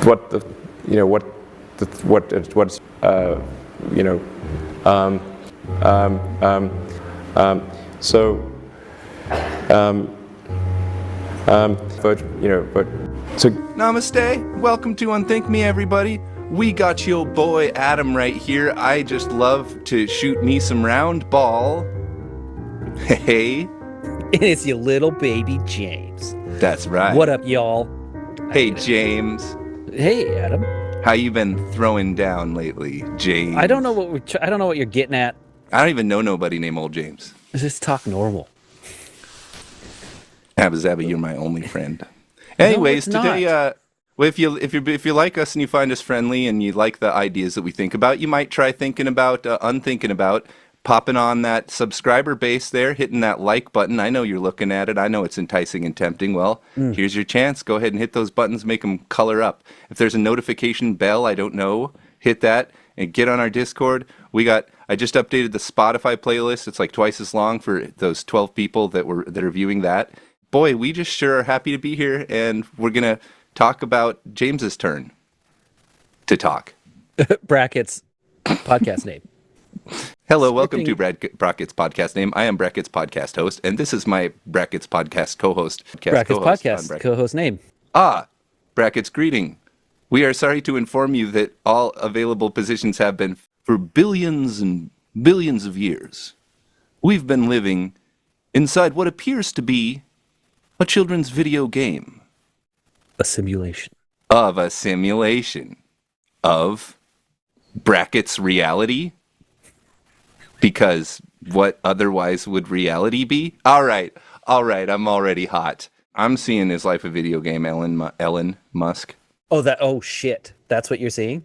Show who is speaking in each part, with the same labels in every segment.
Speaker 1: what the, you know, what the, what's, you know, so, but, you know, but, so.
Speaker 2: Namaste, welcome to unThinkMe, everybody. We got your boy Adam right here. I just love to shoot me some round ball. Hey.
Speaker 3: And it's your little baby James.
Speaker 2: That's right.
Speaker 3: What up, y'all?
Speaker 2: Hey, James.
Speaker 3: Hey, Adam.
Speaker 2: How you been throwing down lately, James?
Speaker 3: I don't know what I don't know what you're getting at.
Speaker 2: I don't even know nobody named Old James.
Speaker 3: Just talk normal.
Speaker 2: Abba Zabba, you're my only friend. Anyways,
Speaker 3: no,
Speaker 2: today, well, if you like us and you find us friendly and you like the ideas that we think about, you might try thinking about, unthinking about, popping on that subscriber base there, hitting that like button. I know you're looking at it. I know it's enticing and tempting. Well, here's your chance. Go ahead and hit those buttons, make them color up. If there's a notification bell, I don't know, hit that and get on our Discord. I just updated the Spotify playlist. It's like twice as long for those 12 people that are viewing that. Boy, we just sure are happy to be here, and we're going to talk about James's turn to talk.
Speaker 3: Brackets podcast name.
Speaker 2: Hello, welcome to Brackets podcast name. I am Brackets podcast host, and this is my Brackets podcast co-host.
Speaker 3: Brackets podcast co-host name.
Speaker 2: Brackets greeting. We are sorry to inform you that all available positions have been for billions and billions of years. We've been living inside what appears to be a children's video game.
Speaker 3: A simulation.
Speaker 2: Of a simulation. Of Brackets reality. Because what otherwise would reality be? All right, I'm already hot. I'm seeing his life a video game, Elon Musk.
Speaker 3: Oh shit. That's what you're seeing?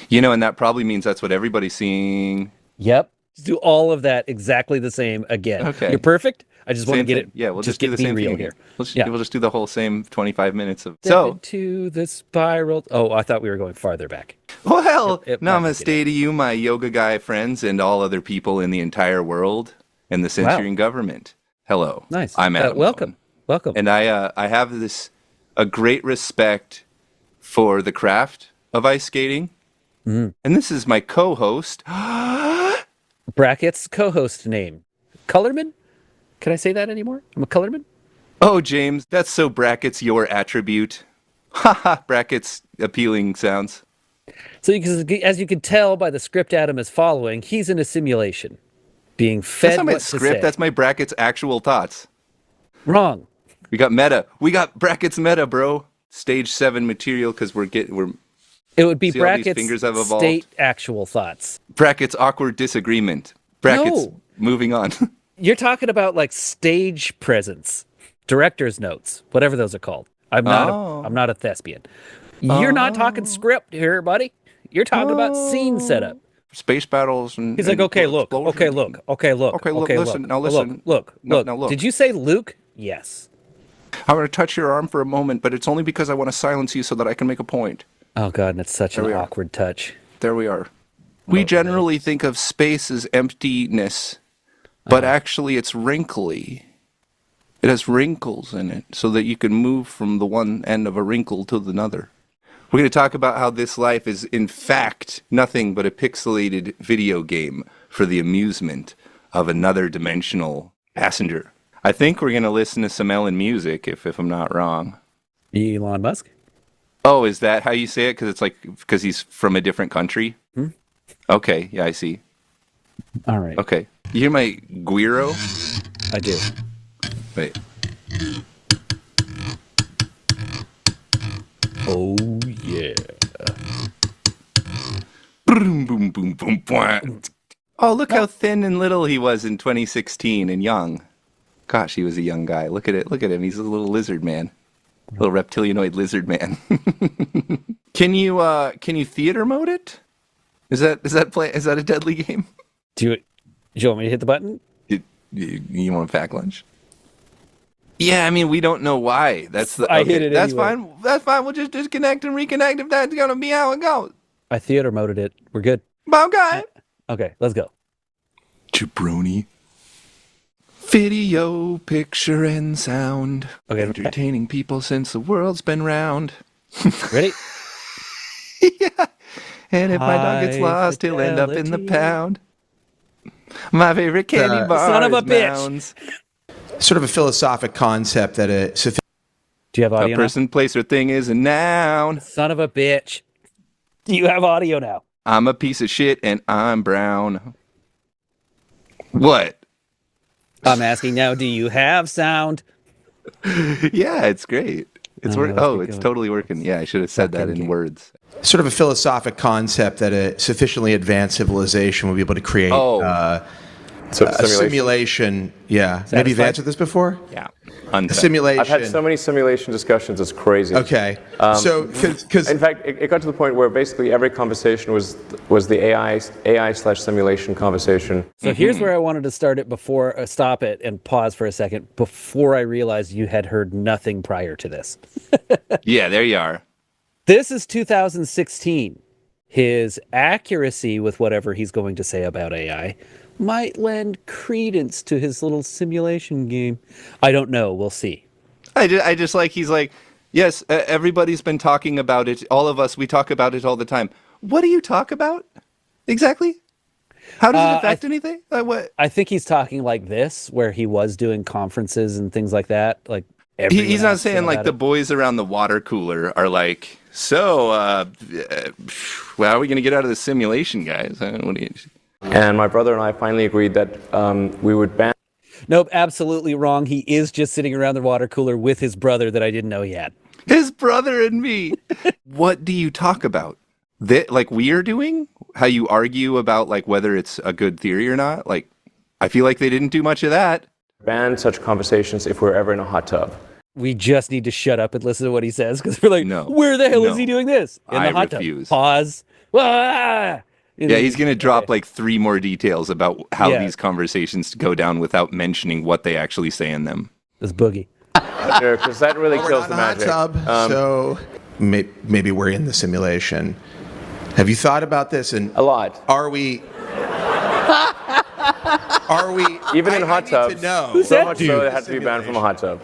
Speaker 2: You know, and that probably means that's what everybody's seeing.
Speaker 3: Yep. Do all of that exactly the same again.
Speaker 2: Okay.
Speaker 3: You're perfect. I just want to get
Speaker 2: thing.
Speaker 3: it.
Speaker 2: Yeah, we'll just do the same thing
Speaker 3: here.
Speaker 2: We'll just do the whole same 25 minutes of.
Speaker 3: Step into the spiral. Oh, I thought we were going farther back.
Speaker 2: Well, namaste to you, my yoga guy friends, and all other people in the entire world and the Centurion government. Hello.
Speaker 3: Nice.
Speaker 2: I'm Adam.
Speaker 3: Welcome.
Speaker 2: And I have a great respect for the craft of ice skating. And this is my co-host.
Speaker 3: Brackets co-host name. Colorman? Can I say that anymore? I'm a colorman?
Speaker 2: Oh, James, that's so Brackets your attribute. Haha, Brackets appealing sounds.
Speaker 3: So as you can tell by the script Adam is following, he's in a simulation. Being fed
Speaker 2: That's not my
Speaker 3: what
Speaker 2: script,
Speaker 3: to say.
Speaker 2: that's my Brackets actual thoughts.
Speaker 3: Wrong.
Speaker 2: We got meta. We got Brackets meta, bro. Stage 7 material because we're
Speaker 3: It would be
Speaker 2: See, all these
Speaker 3: Brackets
Speaker 2: fingers have evolved.
Speaker 3: state actual thoughts.
Speaker 2: Brackets awkward disagreement. Brackets
Speaker 3: No.
Speaker 2: moving on.
Speaker 3: You're talking about like stage presence, director's notes, whatever those are called. I'm not a thespian. You're not talking script here, buddy. You're talking about scene setup.
Speaker 2: Space battles and
Speaker 3: He's like, okay, look.
Speaker 2: listen,
Speaker 3: Look.
Speaker 2: No, look.
Speaker 3: Did you say Luke? Yes.
Speaker 2: I'm going to touch your arm for a moment, but it's only because I want to silence you so that I can make a point.
Speaker 3: Oh God, and it's such an awkward touch.
Speaker 2: There we are. We generally think of space as emptiness, but actually it's wrinkly. It has wrinkles in it so that you can move from the one end of a wrinkle to another. We're going to talk about how this life is, in fact, nothing but a pixelated video game for the amusement of another dimensional passenger. I think we're going to listen to some Elon music, if I'm not wrong.
Speaker 3: Elon Musk?
Speaker 2: Oh, is that how you say it? Because he's from a different country? Okay, yeah, I see.
Speaker 3: All right.
Speaker 2: Okay. You hear my guiro?
Speaker 3: I do.
Speaker 2: Wait.
Speaker 3: Oh, yeah.
Speaker 2: Boom, boom, boom, boom, boom. Oh, look how thin and little he was in 2016 and young. Gosh, he was a young guy. Look at it. Look at him. He's a little lizard man. Little reptilianoid lizard man. Can you theater mode it? Is that a deadly game?
Speaker 3: Do you want me to hit the button?
Speaker 2: You want a pack lunch? Yeah, I mean, we don't know why. That's the.
Speaker 3: I hit it
Speaker 2: That's
Speaker 3: anyway.
Speaker 2: fine. That's fine. We'll just disconnect and reconnect if that's gonna be how it goes.
Speaker 3: I theater moded it. We're good.
Speaker 2: Okay.
Speaker 3: Okay, let's go.
Speaker 2: Jabroni. Video, picture, and sound.
Speaker 3: Okay.
Speaker 2: Entertaining people since the world's been round.
Speaker 3: Ready?
Speaker 2: Yeah. And if my dog gets
Speaker 3: High
Speaker 2: lost, he'll end up in the
Speaker 3: fidelity.
Speaker 2: pound. My favorite candy bar
Speaker 3: Son of a
Speaker 2: is
Speaker 3: bitch.
Speaker 2: Mounds.
Speaker 4: Sort of a philosophic concept that
Speaker 3: Do you have
Speaker 2: A
Speaker 3: audio now?
Speaker 2: person, place, or thing is a noun.
Speaker 3: Son of a bitch. Do you have audio now?
Speaker 2: I'm a piece of shit and I'm brown. What?
Speaker 3: I'm asking now, do you have sound?
Speaker 2: Yeah, it's great. It's
Speaker 3: Oh,
Speaker 2: work.
Speaker 3: let's
Speaker 2: Oh,
Speaker 3: get
Speaker 2: it's
Speaker 3: going.
Speaker 2: totally working. Yeah, I should have said that
Speaker 3: Fucking
Speaker 2: in
Speaker 3: game.
Speaker 2: words.
Speaker 4: sort of a philosophic concept that a sufficiently advanced civilization will be able to create
Speaker 1: So
Speaker 4: a simulation. Yeah. Maybe you've
Speaker 3: Satisfied?
Speaker 4: answered this before?
Speaker 2: Yeah.
Speaker 4: A simulation.
Speaker 1: I've had so many simulation discussions, it's crazy.
Speaker 4: Okay. So, because
Speaker 1: In fact, it got to the point where basically every conversation was the AI/simulation conversation.
Speaker 3: So here's where I wanted to start it before, stop it and pause for a second before I realized you had heard nothing prior to this.
Speaker 2: Yeah, there you are.
Speaker 3: This is 2016. His accuracy with whatever he's going to say about AI might lend credence to his little simulation game. I don't know. We'll see.
Speaker 2: I just like, he's like, yes, everybody's been talking about it. All of us, we talk about it all the time. What do you talk about exactly? How does it affect anything? Like what?
Speaker 3: I think he's talking like this, where he was doing conferences and things like that. Like
Speaker 2: He's not
Speaker 3: asked him
Speaker 2: saying like
Speaker 3: about
Speaker 2: the
Speaker 3: it.
Speaker 2: boys around the water cooler are like, so, well, how are we going to get out of this simulation, guys? What do you...
Speaker 1: And my brother and I finally agreed that we would ban
Speaker 3: Nope, absolutely wrong. He is just sitting around the water cooler with his brother that I didn't know he had.
Speaker 2: His brother and me. What do you talk about? Like we are doing? How you argue about like whether it's a good theory or not? Like, I feel like they didn't do much of that.
Speaker 1: such conversations if we're ever in a hot tub.
Speaker 3: We just need to shut up and listen to what he says because we're like,
Speaker 2: No.
Speaker 3: where the hell is
Speaker 2: No.
Speaker 3: he doing this? In the
Speaker 2: I
Speaker 3: hot
Speaker 2: refuse.
Speaker 3: tub. Pause. Ah!
Speaker 2: Yeah, he's going to drop like 3 more details about how
Speaker 3: Yeah.
Speaker 2: these conversations go down without mentioning what they actually say in them.
Speaker 3: This boogie.
Speaker 1: Because that really
Speaker 4: we're
Speaker 1: kills
Speaker 4: not
Speaker 1: the
Speaker 4: in a hot
Speaker 1: magic.
Speaker 4: tub, so maybe we're in the simulation. Have you thought about this? And
Speaker 1: A lot.
Speaker 4: are we?
Speaker 1: Even in hot
Speaker 4: I need
Speaker 1: tubs.
Speaker 4: to know.
Speaker 3: Who's
Speaker 1: So
Speaker 3: that
Speaker 1: much
Speaker 3: dude?
Speaker 1: so it had to be banned from a hot tub.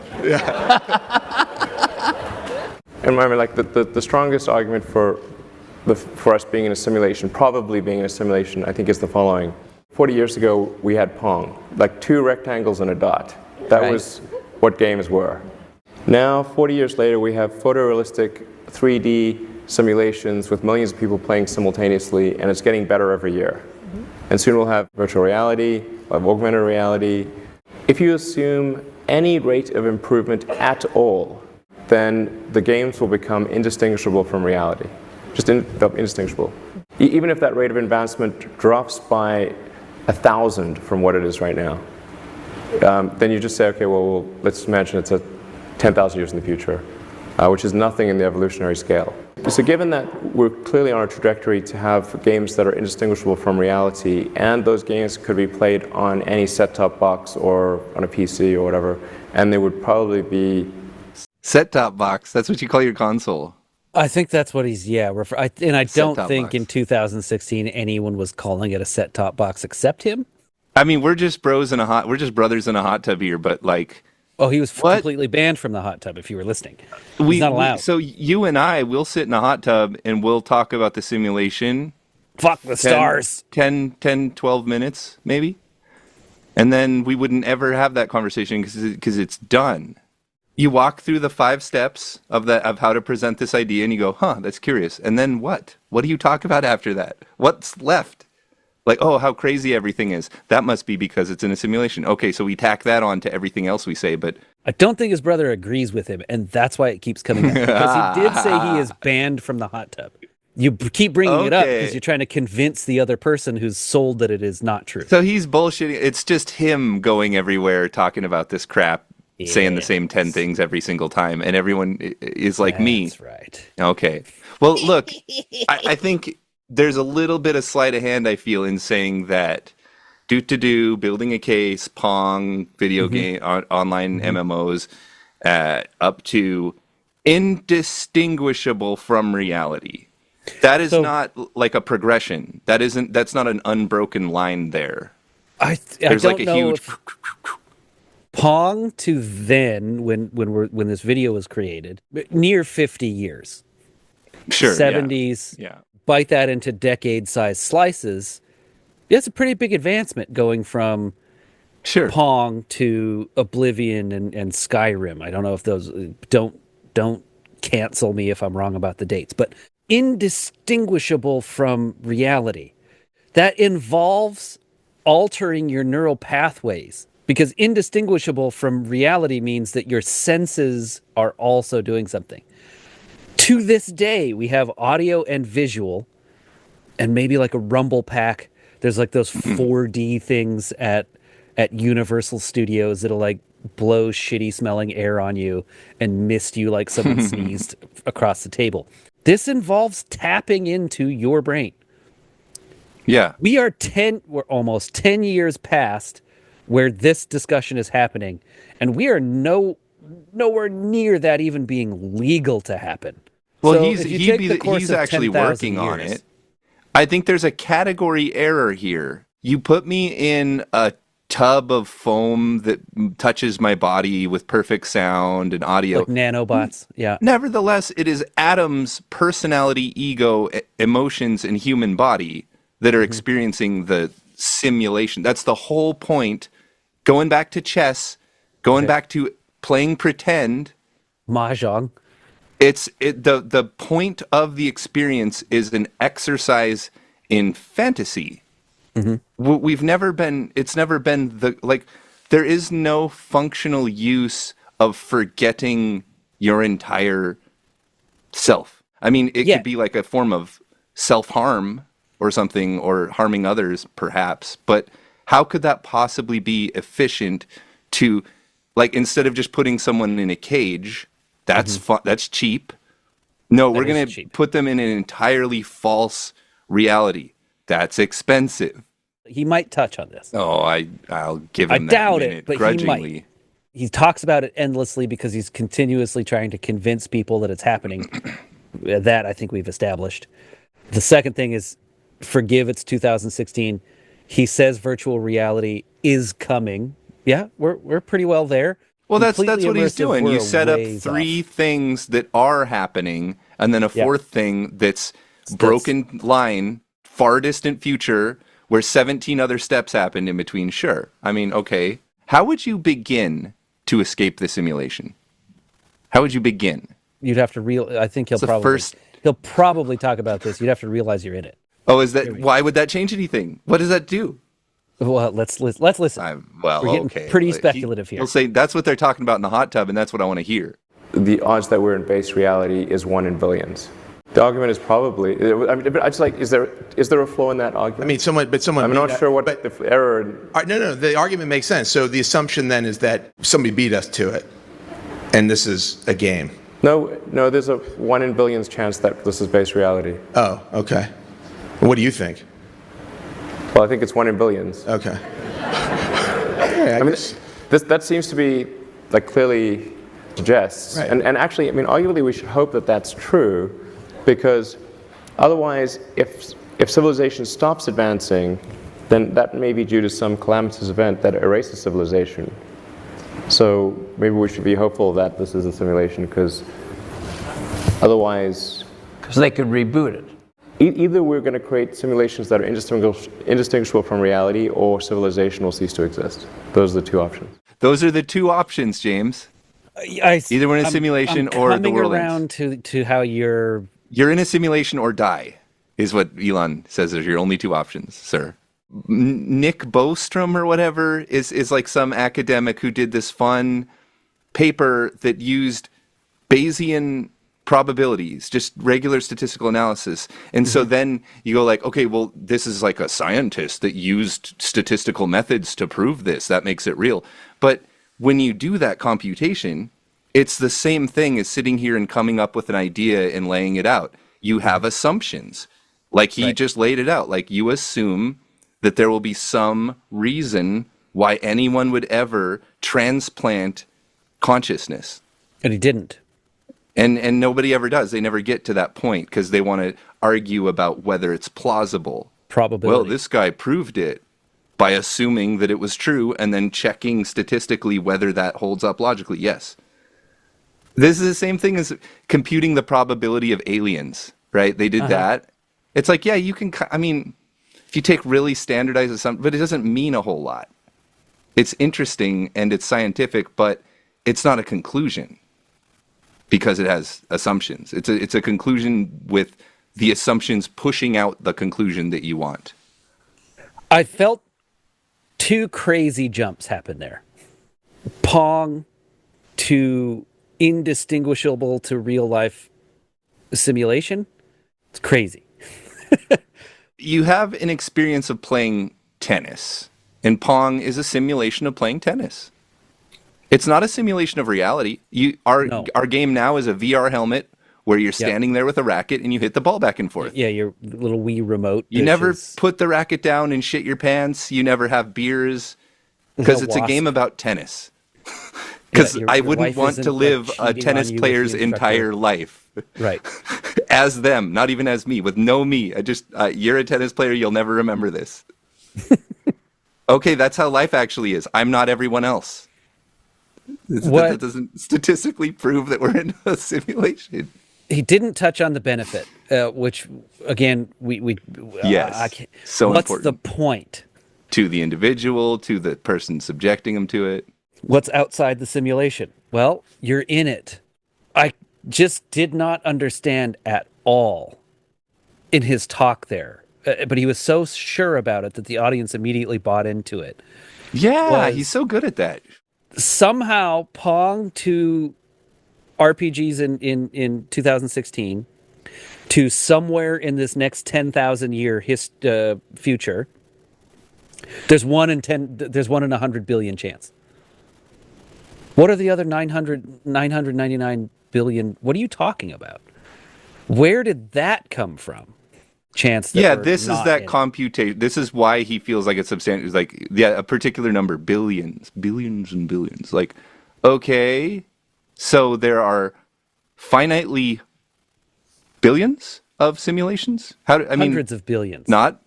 Speaker 1: And remember, like the strongest argument for us being in a simulation, probably being in a simulation, I think is the following. 40 years ago, we had Pong, like 2 rectangles and a dot. That
Speaker 3: Right.
Speaker 1: was what games were. Now, 40 years later, we have photorealistic 3D simulations with millions of people playing simultaneously, and it's getting better every year. And soon we'll have virtual reality, we'll have augmented reality. If you assume any rate of improvement at all, then the games will become indistinguishable from reality. Just indistinguishable. Even if that rate of advancement drops by 1,000 from what it is right now, then you just say, okay, well, let's imagine it's 10,000 years in the future, which is nothing in the evolutionary scale. So given that we're clearly on a trajectory to have games that are indistinguishable from reality, and those games could be played on any set-top box or on a PC or whatever, and they would probably be...
Speaker 2: Set-top box, that's what you call your console.
Speaker 3: I think that's what he's, I don't
Speaker 2: Set-top
Speaker 3: think
Speaker 2: box.
Speaker 3: in 2016 anyone was calling it a set-top box except him.
Speaker 2: I mean, we're just brothers in a hot tub here, but like...
Speaker 3: Oh, he was
Speaker 2: What?
Speaker 3: completely banned from the hot tub if you were listening. He's not allowed.
Speaker 2: So you and I, we'll sit in a hot tub and we'll talk about the simulation.
Speaker 3: Fuck the stars.
Speaker 2: 10, 12 minutes, maybe. And then we wouldn't ever have that conversation because it's done. You walk through the 5 steps of how to present this idea and you go, huh, that's curious. And then what? What do you talk about after that? What's left? Like, oh, how crazy everything is. That must be because it's in a simulation. Okay, so we tack that on to everything else we say, but...
Speaker 3: I don't think his brother agrees with him, and that's why it keeps coming up. Because he did say he is banned from the hot tub. You keep bringing it up
Speaker 2: Okay.
Speaker 3: because you're trying to convince the other person who's sold that it is not true.
Speaker 2: So he's bullshitting. It's just him going everywhere talking about this crap, saying the same 10 things every single time, and everyone is like me.
Speaker 3: That's right.
Speaker 2: Okay. Well, look, I think there's a little bit of sleight of hand, I feel, in saying that building a case, Pong, video game, online MMOs, up to indistinguishable from reality. That is not like a progression. That's not an unbroken line there.
Speaker 3: I
Speaker 2: There's
Speaker 3: don't
Speaker 2: like a
Speaker 3: know
Speaker 2: huge...
Speaker 3: if Pong to then, when this video was created, near 50 years.
Speaker 2: Sure.
Speaker 3: 70s,
Speaker 2: Yeah.
Speaker 3: bite that into decade-sized slices. It's a pretty big advancement going from
Speaker 2: Sure.
Speaker 3: Pong to Oblivion and Skyrim. I don't know if those don't cancel me if I'm wrong about the dates, but indistinguishable from reality. That involves altering your neural pathways, because indistinguishable from reality means that your senses are also doing something. To this day, we have audio and visual and maybe like a rumble pack. There's like those 4D things at Universal Studios that'll like blow shitty smelling air on you and mist you like someone sneezed across the table. This involves tapping into your brain.
Speaker 2: Yeah.
Speaker 3: We're almost 10 years past where this discussion is happening, and we are nowhere near that even being legal to happen.
Speaker 2: Well,
Speaker 3: So
Speaker 2: he's
Speaker 3: if you take the course
Speaker 2: he's
Speaker 3: of
Speaker 2: actually
Speaker 3: 10,000
Speaker 2: working on
Speaker 3: years-
Speaker 2: it. I think there's a category error here. You put me in a tub of foam that touches my body with perfect sound and audio.
Speaker 3: like nanobots. Yeah.
Speaker 2: Nevertheless, it is Adam's personality, ego, emotions, and human body that are experiencing the simulation. That's the whole point. Going back to chess, going back to playing pretend.
Speaker 3: Mahjong.
Speaker 2: The point of the experience is an exercise in fantasy. It's never been there is no functional use of forgetting your entire self. I mean, it
Speaker 3: Yeah.
Speaker 2: could be like a form of self-harm or something, or harming others perhaps, but how could that possibly be efficient to, like, instead of just putting someone in a cage, that's that's cheap. No, we're
Speaker 3: is
Speaker 2: going to
Speaker 3: cheap.
Speaker 2: put them in an entirely false reality. That's expensive.
Speaker 3: He might touch on this.
Speaker 2: Oh, I'll give
Speaker 3: I
Speaker 2: him that
Speaker 3: doubt it,
Speaker 2: minute
Speaker 3: but he
Speaker 2: grudgingly.
Speaker 3: might. He talks about it endlessly because he's continuously trying to convince people that it's happening. That I think we've established. The second thing is, forgive it's 2016. He says virtual reality is coming. Yeah, we're pretty well there.
Speaker 2: Well, that's
Speaker 3: Completely
Speaker 2: what he's
Speaker 3: immersive,
Speaker 2: doing.
Speaker 3: we're
Speaker 2: You set up
Speaker 3: ways
Speaker 2: three
Speaker 3: off.
Speaker 2: things that are happening, and then a fourth thing that's broken line, far distant future, where 17 other steps happened in between. Sure. I mean, okay. How would you begin to escape the simulation? How would you begin?
Speaker 3: You'd have to I think he'll
Speaker 2: the
Speaker 3: probably
Speaker 2: first-
Speaker 3: he'll probably talk about this. You'd have to realize you're in it.
Speaker 2: Oh, why would that change anything? What does that do?
Speaker 3: Well, let's listen.
Speaker 2: Well,
Speaker 3: We're getting
Speaker 2: okay.
Speaker 3: pretty speculative here.
Speaker 2: He'll say that's what they're talking about in the hot tub, and that's what I want to hear.
Speaker 1: The odds that we're in base reality is 1 in billions. The argument is probably, I mean, but I just like, is there a flaw in that argument?
Speaker 4: I mean, someone.
Speaker 1: I'm not sure what the error.
Speaker 4: No. The argument makes sense. So the assumption then is that somebody beat us to it, and this is a game.
Speaker 1: No, there's a 1 in billions chance that this is base reality.
Speaker 4: Oh, okay. What do you think?
Speaker 1: Well, I think it's 1 in billions.
Speaker 4: Okay.
Speaker 1: I mean, that seems to be, like, clearly suggests,
Speaker 4: Right.
Speaker 1: and actually, I mean, arguably we should hope that that's true, because otherwise, if civilization stops advancing, then that may be due to some calamitous event that erases civilization. So maybe we should be hopeful that this is a simulation, because otherwise,
Speaker 5: Because they could reboot it.
Speaker 1: either we're going to create simulations that are indistinguishable from reality, or civilization will cease to exist. Those are the two options.
Speaker 2: Those are the two options, James. Either we're in a simulation or the world ends.
Speaker 3: Coming around to how you're.
Speaker 2: You're in a simulation or die, is what Elon says are your only two options, sir. Nick Bostrom or whatever is like some academic who did this fun paper that used Bayesian probabilities, just regular statistical analysis. And so then you go like, okay, well, this is like a scientist that used statistical methods to prove this. That makes it real. But when you do that computation, it's the same thing as sitting here and coming up with an idea and laying it out. You have assumptions. Like he just laid it out. Like you assume that there will be some reason why anyone would ever transplant consciousness.
Speaker 3: And he didn't.
Speaker 2: And nobody ever does. They never get to that point because they want to argue about whether it's plausible.
Speaker 3: Probability.
Speaker 2: Well, this guy proved it by assuming that it was true and then checking statistically whether that holds up logically. Yes. This is the same thing as computing the probability of aliens. right? They did that. It's like, yeah, you can, I mean, if you take really standardized assumptions, but it doesn't mean a whole lot. It's interesting and it's scientific, but it's not a conclusion because it has assumptions. It's a conclusion with the assumptions pushing out the conclusion that you want.
Speaker 3: I felt two crazy jumps happen there. Pong to indistinguishable to real life simulation. It's crazy.
Speaker 2: You have an experience of playing tennis, and Pong is a simulation of playing tennis. It's not a simulation of reality. Our game now is a VR helmet where you're standing there with a racket and you hit the ball back and forth.
Speaker 3: Yeah, your little Wii remote.
Speaker 2: You never put the racket down and shit your pants. You never have beers because it's a game about tennis. Because I wouldn't want to live a tennis player's entire life.
Speaker 3: Right.
Speaker 2: As them, not even as me, with no me. You're a tennis player, you'll never remember this. Okay, that's how life actually is. I'm not everyone else. That doesn't statistically prove that we're in a simulation.
Speaker 3: He didn't touch on the benefit, which, again,
Speaker 2: yes, so
Speaker 3: what's
Speaker 2: important.
Speaker 3: The point?
Speaker 2: To the individual, to the person subjecting them to it.
Speaker 3: What's outside the simulation? Well, you're in it. I just did not understand at all in his talk there. But he was so sure about it that the audience immediately bought into it.
Speaker 2: Yeah, he's so good at that.
Speaker 3: Somehow, Pong to RPGs in 2016 to somewhere in this next 10,000 year future, there's 1 in 100 billion chance. What are the other 999 billion? What are you talking about? Where did that come from? Chance that
Speaker 2: this is that computation. This is why he feels like it's substantial. It's like, a particular number, billions and billions. Like, okay, so there are finitely billions of simulations.
Speaker 3: Hundreds of billions.
Speaker 2: Not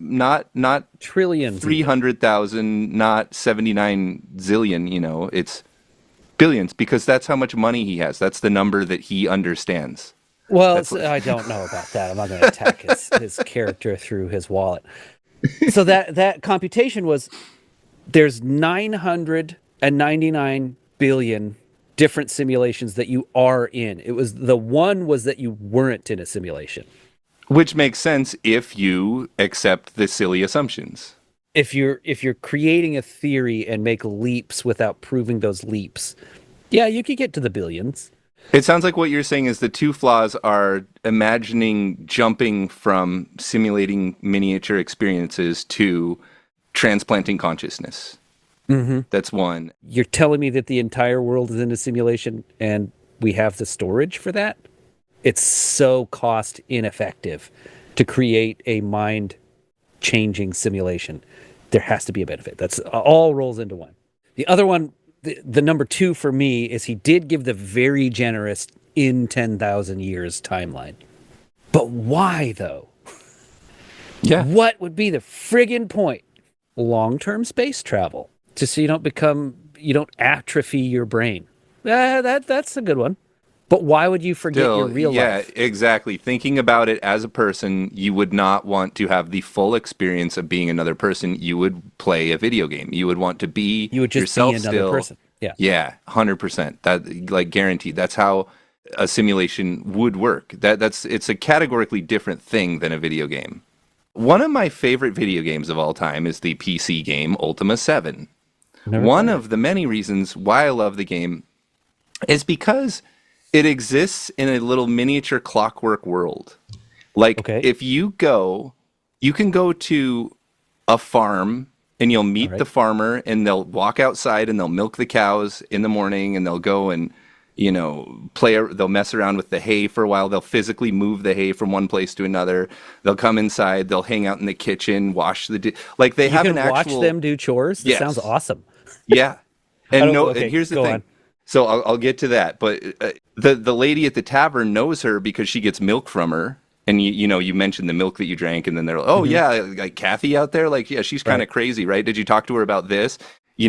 Speaker 3: trillions.
Speaker 2: 300,000, not 79 zillion. It's billions because that's how much money he has. That's the number that he understands.
Speaker 3: Well, I don't know about that. I'm not going to attack his character through his wallet. So that computation was, there's 999 billion different simulations that you are in. It was the one was that you weren't in a simulation.
Speaker 2: Which makes sense if you accept the silly assumptions.
Speaker 3: If you're creating a theory and make leaps without proving those leaps, yeah, you could get to the billions.
Speaker 2: It sounds like what you're saying is the two flaws are imagining jumping from simulating miniature experiences to transplanting consciousness. Mm-hmm. That's one.
Speaker 3: You're telling me that the entire world is in a simulation and we have the storage for that? It's so cost ineffective to create a mind-changing simulation. There has to be a benefit. That's all rolls into one. The other one, the number two for me is he did give the very generous in 10,000 years timeline. But why, though?
Speaker 2: Yeah.
Speaker 3: What would be the friggin' point? Long-term space travel. Just so you don't atrophy your brain. That's a good one. But why would you forget your real life?
Speaker 2: Yeah, exactly. Thinking about it as a person, you would not want to have the full experience of being another person. You would play a video game. You would want to be yourself. You would just be another still.
Speaker 3: Person. Yeah.
Speaker 2: Yeah, 100%. That, like, guaranteed. That's how a simulation would work. It's a categorically different thing than a video game. One of my favorite video games of all time is the PC game Ultima 7. One of the many reasons why I love the game is because it exists in a little miniature clockwork world. Like, if you can go to a farm and you'll meet the farmer and they'll walk outside and they'll milk the cows in the morning and they'll go and, they'll mess around with the hay for a while. They'll physically move the hay from one place to another. They'll come inside. They'll hang out in the kitchen, wash the like they have an actual.
Speaker 3: Watch them do chores. This sounds awesome.
Speaker 2: Yeah, and and here's the thing.
Speaker 3: On.
Speaker 2: So I'll get to that, but the lady at the tavern knows her because she gets milk from her, and you mentioned the milk that you drank, and then they're like, oh yeah, like Kathy out there, like yeah, she's kind of crazy, right? Did you talk to her about this? That
Speaker 3: you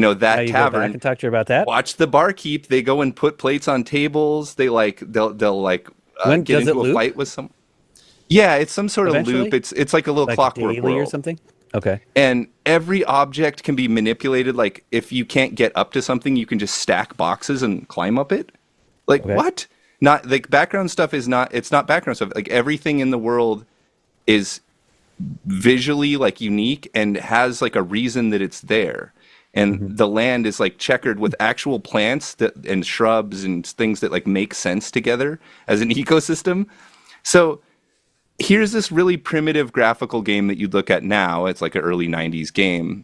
Speaker 2: tavern.
Speaker 3: Go back and talk to her about that.
Speaker 2: Watch the barkeep. They go and put plates on tables. They they'll get into a fight with some. Yeah, it's some sort of
Speaker 3: Eventually?
Speaker 2: loop. It's like a little
Speaker 3: Like
Speaker 2: clockwork
Speaker 3: daily or
Speaker 2: world.
Speaker 3: something? Okay.
Speaker 2: And every object can be manipulated. Like if you can't get up to something, you can just stack boxes and climb up it. Like
Speaker 3: Okay.
Speaker 2: what? Not like background stuff is not. It's not background stuff. Like everything in the world is visually like unique and has like a reason that it's there. And the land is like checkered with actual plants that and shrubs and things that like make sense together as an ecosystem. So here's this really primitive graphical game that you'd look at now. It's like an early 90s game.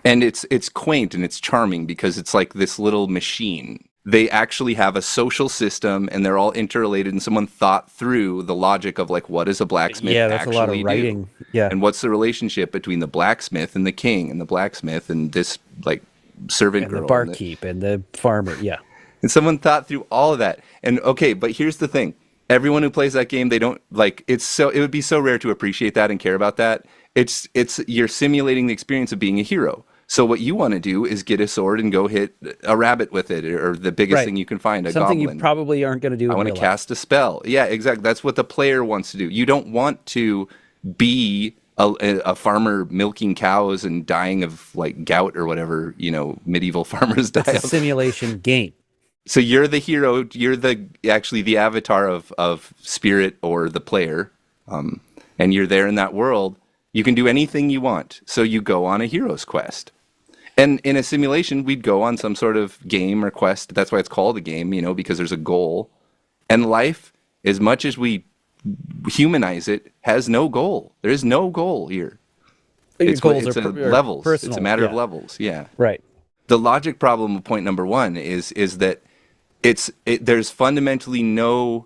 Speaker 2: And it's quaint and it's charming because it's like this little machine. They actually have a social system and they're all interrelated, and someone thought through the logic of like, what does a blacksmith
Speaker 3: Yeah, that's a
Speaker 2: actually
Speaker 3: lot of
Speaker 2: do?
Speaker 3: writing. Yeah.
Speaker 2: And what's the relationship between the blacksmith and the king and the blacksmith and this like servant
Speaker 3: And
Speaker 2: girl
Speaker 3: the barkeep and the farmer. Yeah.
Speaker 2: and someone thought through all of that. And okay, but here's the thing. Everyone who plays that game, they don't like it would be so rare to appreciate that and care about that. It's you're simulating the experience of being a hero. So what you want to do is get a sword and go hit a rabbit with it, or the biggest
Speaker 3: Right.
Speaker 2: thing you can find, a
Speaker 3: Something
Speaker 2: goblin.
Speaker 3: you probably aren't going to do
Speaker 2: I
Speaker 3: in
Speaker 2: want to
Speaker 3: real life.
Speaker 2: cast a spell. Yeah, exactly. That's what the player wants to do. You don't want to be a farmer milking cows and dying of like gout or whatever, medieval farmers die
Speaker 3: It's a
Speaker 2: of.
Speaker 3: simulation game.
Speaker 2: So you're the hero. You're actually the avatar of spirit or the player, and you're there in that world. You can do anything you want. So you go on a hero's quest. And in a simulation, we'd go on some sort of game or quest. That's why it's called a game, because there's a goal. And life, as much as we humanize it, has no goal. There is no goal here.
Speaker 3: Your
Speaker 2: It's
Speaker 3: goals
Speaker 2: it's
Speaker 3: are
Speaker 2: levels.
Speaker 3: personal.
Speaker 2: It's a matter of
Speaker 3: Yeah.
Speaker 2: levels. Yeah.
Speaker 3: Right.
Speaker 2: The logic problem of point number one is that there's fundamentally no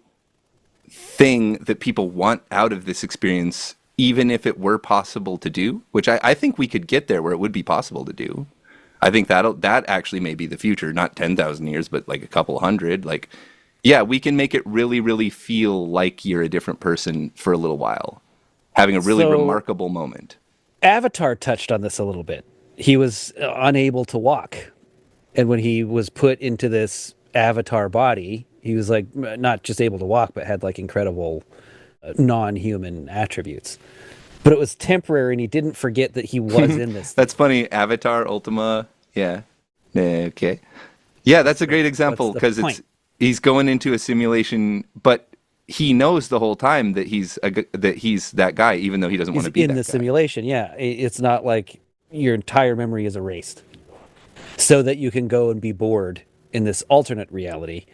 Speaker 2: thing that people want out of this experience, even if it were possible to do, which I think we could get there where it would be possible to do. I think that actually may be the future, not 10,000 years, but like a couple hundred. Like, yeah, we can make it really, really feel like you're a different person for a little while, having a really
Speaker 3: So-
Speaker 2: remarkable moment.
Speaker 3: Avatar touched on this a little bit. He was unable to walk. And when he was put into this avatar body, he was like not just able to walk, but had like incredible non-human attributes. But it was temporary and he didn't forget that he was in this.
Speaker 2: That's funny. Avatar, Ultima. Yeah. Okay. Yeah, that's a great example
Speaker 3: the
Speaker 2: because
Speaker 3: point?
Speaker 2: he's going into a simulation, but he knows the whole time that he's that guy, even though he doesn't want
Speaker 3: He's
Speaker 2: to be
Speaker 3: in
Speaker 2: that
Speaker 3: the
Speaker 2: guy.
Speaker 3: simulation. Yeah. It's not like your entire memory is erased so that you can go and be bored in this alternate reality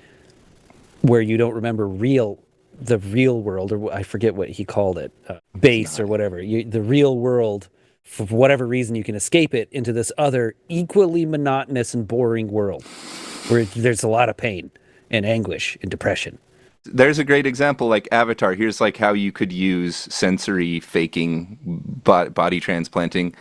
Speaker 3: where you don't remember the real world, or I forget what he called it, base or whatever. The real world, for whatever reason, you can escape it into this other equally monotonous and boring world where there's a lot of pain and anguish and depression.
Speaker 2: There's a great example like Avatar. Here's like how you could use sensory faking, body transplanting.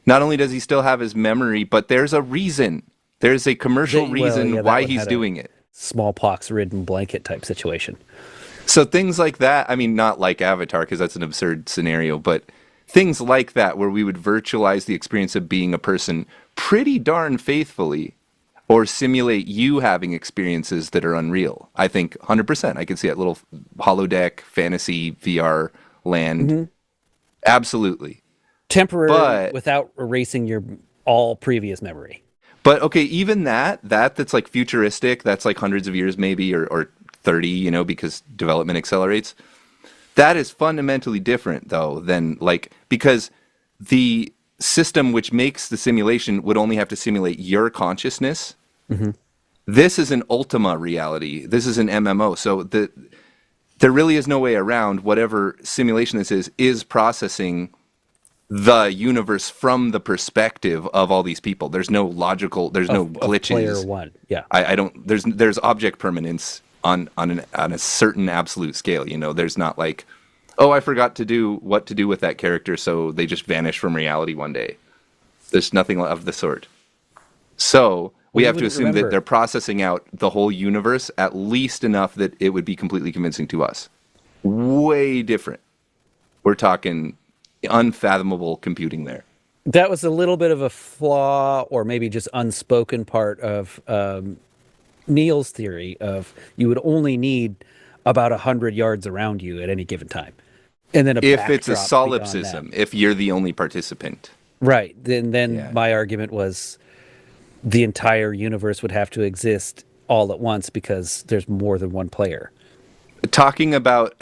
Speaker 2: Not only does he still have his memory, but there's a reason. There's a commercial reason
Speaker 3: that
Speaker 2: why
Speaker 3: one
Speaker 2: he's
Speaker 3: had a
Speaker 2: doing it.
Speaker 3: Smallpox-ridden blanket type situation.
Speaker 2: So things like that, I mean, not like Avatar, because that's an absurd scenario, but things like that where we would virtualize the experience of being a person pretty darn faithfully, or simulate you having experiences that are unreal. I think 100%. I can see that little holodeck, fantasy, VR land.
Speaker 3: Mm-hmm.
Speaker 2: Absolutely.
Speaker 3: Temporary
Speaker 2: But-
Speaker 3: without erasing your all previous memory.
Speaker 2: But okay, even that's like futuristic, that's like hundreds of years maybe, or 30, because development accelerates. That is fundamentally different though than like, because the system which makes the simulation would only have to simulate your consciousness.
Speaker 3: Mm-hmm.
Speaker 2: This is an Ultima reality. This is an MMO. So there really is no way around whatever simulation this is processing the universe from the perspective of all these people. There's no logical, there's no
Speaker 3: Of
Speaker 2: glitches.
Speaker 3: Player one. Yeah.
Speaker 2: I don't. There's object permanence on a certain absolute scale. There's not like, oh, I forgot to do what to do with that character, so they just vanish from reality one day. There's nothing of the sort. So we
Speaker 3: you
Speaker 2: have to
Speaker 3: wouldn't
Speaker 2: assume that
Speaker 3: remember.
Speaker 2: they're processing out the whole universe at least enough that it would be completely convincing to us. Way different. We're talking unfathomable computing there.
Speaker 3: That was a little bit of a flaw, or maybe just unspoken part of Neil's theory of you would only need about 100 yards around you at any given time. And then
Speaker 2: if it's a
Speaker 3: backdrop
Speaker 2: solipsism, if you're the only participant.
Speaker 3: Right. Then
Speaker 2: Yeah.
Speaker 3: my argument was the entire universe would have to exist all at once because there's more than one player.
Speaker 2: Talking about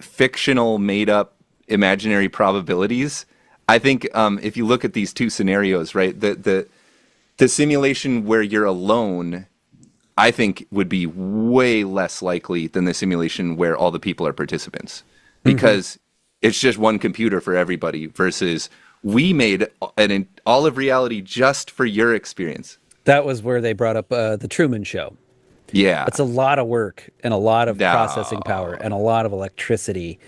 Speaker 2: fictional, made-up, imaginary probabilities, I think if you look at these two scenarios, right, the simulation where you're alone, I think would be way less likely than the simulation where all the people are participants, because it's just one computer for everybody versus we made all of reality just for your experience.
Speaker 3: That was where they brought up the Truman Show.
Speaker 2: Yeah.
Speaker 3: It's a lot of work and a lot of processing power and a lot of electricity.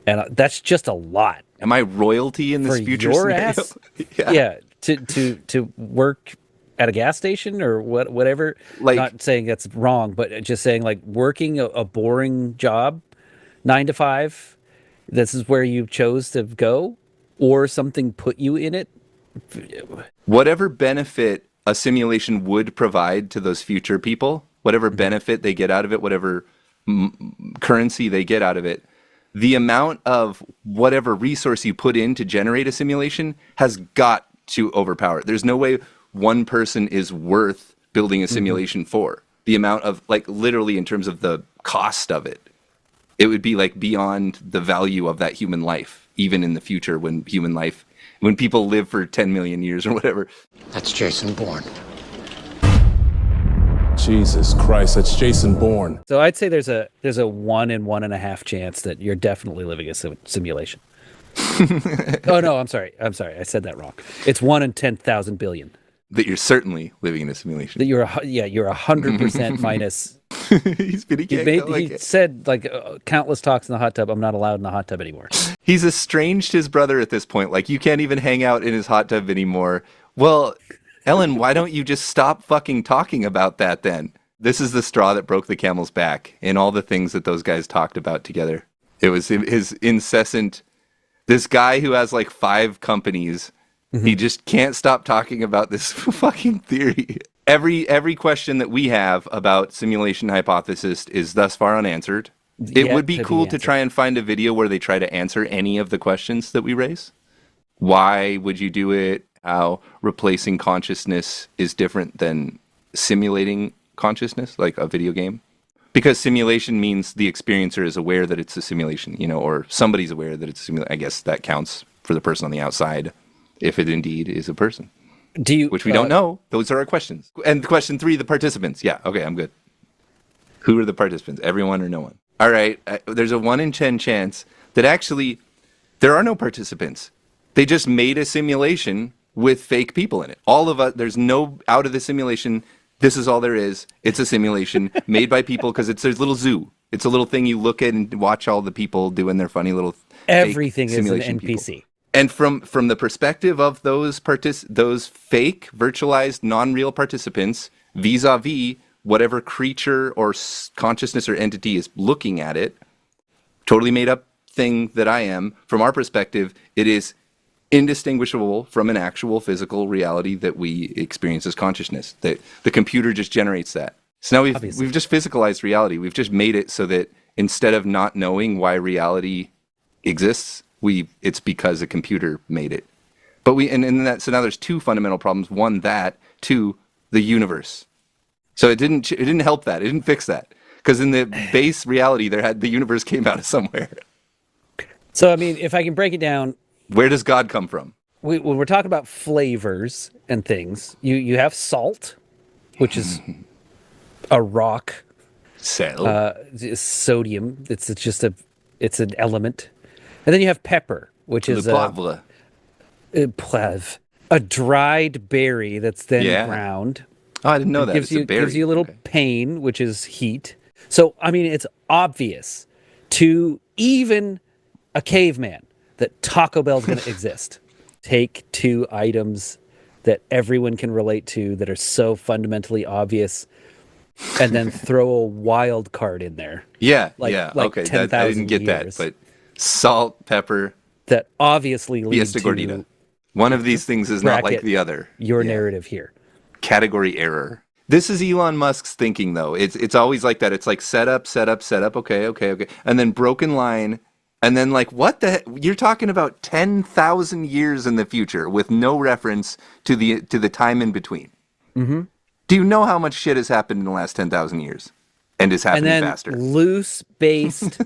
Speaker 3: And that's just a lot.
Speaker 2: Am I royalty in this
Speaker 3: For
Speaker 2: future
Speaker 3: your
Speaker 2: scenario?
Speaker 3: ass? Yeah. To work at a gas station or whatever.
Speaker 2: Like-
Speaker 3: Not saying that's wrong, but just saying like working a boring job, 9 to 5, this is where you chose to go, or something put you in it.
Speaker 2: Whatever benefit a simulation would provide to those future people, whatever benefit they get out of it, whatever currency they get out of it, the amount of whatever resource you put in to generate a simulation has got to overpower it. There's no way one person is worth building a simulation for. The amount of, like, literally in terms of the cost of it, it would be like beyond the value of that human life, even in the future when people live for 10 million years or whatever.
Speaker 6: That's Jason Bourne.
Speaker 7: Jesus Christ, that's Jason Bourne.
Speaker 3: So I'd say there's a 1 in 1.5 chance that you're definitely living a simulation. Oh no, I'm sorry. I said that wrong. It's 1 in 10,000 billion.
Speaker 2: That you're certainly living in a simulation.
Speaker 3: That you're 100% minus. He said like countless talks in the hot tub. I'm not allowed in the hot tub anymore.
Speaker 2: He's estranged his brother at this point. Like, you can't even hang out in his hot tub anymore. Well, Ellen, why don't you just stop fucking talking about that then? This is the straw that broke the camel's back in all the things that those guys talked about together. It was his incessant, this guy who has like 5 companies, he just can't stop talking about this fucking theory. Every question that we have about simulation hypothesis is thus far unanswered. It would be cool to try and find a video where they try to answer any of the questions that we raise. Why would you do it? How replacing consciousness is different than simulating consciousness, like a video game. Because simulation means the experiencer is aware that it's a simulation, or somebody's aware that it's a simulation. I guess that counts for the person on the outside, if it indeed is a person. Which we don't know. Those are our questions. And question 3, the participants. Yeah, okay, I'm good. Who are the participants? Everyone or no one? All right, there's a 1 in 10 chance that actually there are no participants. They just made a simulation with fake people in it. All of us, there's no out of the simulation. This is all there is. It's a simulation made by people because there's a little zoo. It's a little thing you look at and watch all the people doing their funny little
Speaker 3: everything
Speaker 2: fake
Speaker 3: is an
Speaker 2: simulation
Speaker 3: NPC.
Speaker 2: People. And from the perspective of those fake, virtualized, non-real participants, vis-a-vis whatever creature or consciousness or entity is looking at it, totally made up thing that I am, from our perspective, it is indistinguishable from an actual physical reality that we experience as consciousness. The computer just generates that. So now we've just physicalized reality. We've just made it so that instead of not knowing why reality exists, it's because a computer made it. But so now there's 2 fundamental problems. 1, that. 2, the universe. So it didn't help that. It didn't fix that. Because in the base reality, the universe came out of somewhere.
Speaker 3: So I mean, if I can break it down,
Speaker 2: where does God come from?
Speaker 3: When we're talking about flavors and things, you have salt, which is a rock. Sodium. It's an element. And then you have pepper, which is a dried berry that's then ground.
Speaker 2: Oh, I didn't know that.
Speaker 3: Gives you a little pain, which is heat. So, I mean, it's obvious to even a caveman that Taco Bell's going to exist. Take 2 items that everyone can relate to that are so fundamentally obvious, and then throw a wild card in there.
Speaker 2: Yeah,
Speaker 3: like
Speaker 2: okay.
Speaker 3: 10,000
Speaker 2: I didn't get
Speaker 3: years.
Speaker 2: that, but salt, pepper.
Speaker 3: That obviously leads to
Speaker 2: gordita. One of these things is not like the other.
Speaker 3: Your narrative here.
Speaker 2: Category error. This is Elon Musk's thinking, though. It's always like that. It's like set up. Okay. And then broken line, And then like, what the heck? You're talking about 10,000 years in the future with no reference to the time in between. Mm-hmm. Do you know how much shit has happened in the last 10,000 years? And is happening
Speaker 3: and then
Speaker 2: faster.
Speaker 3: loose-based,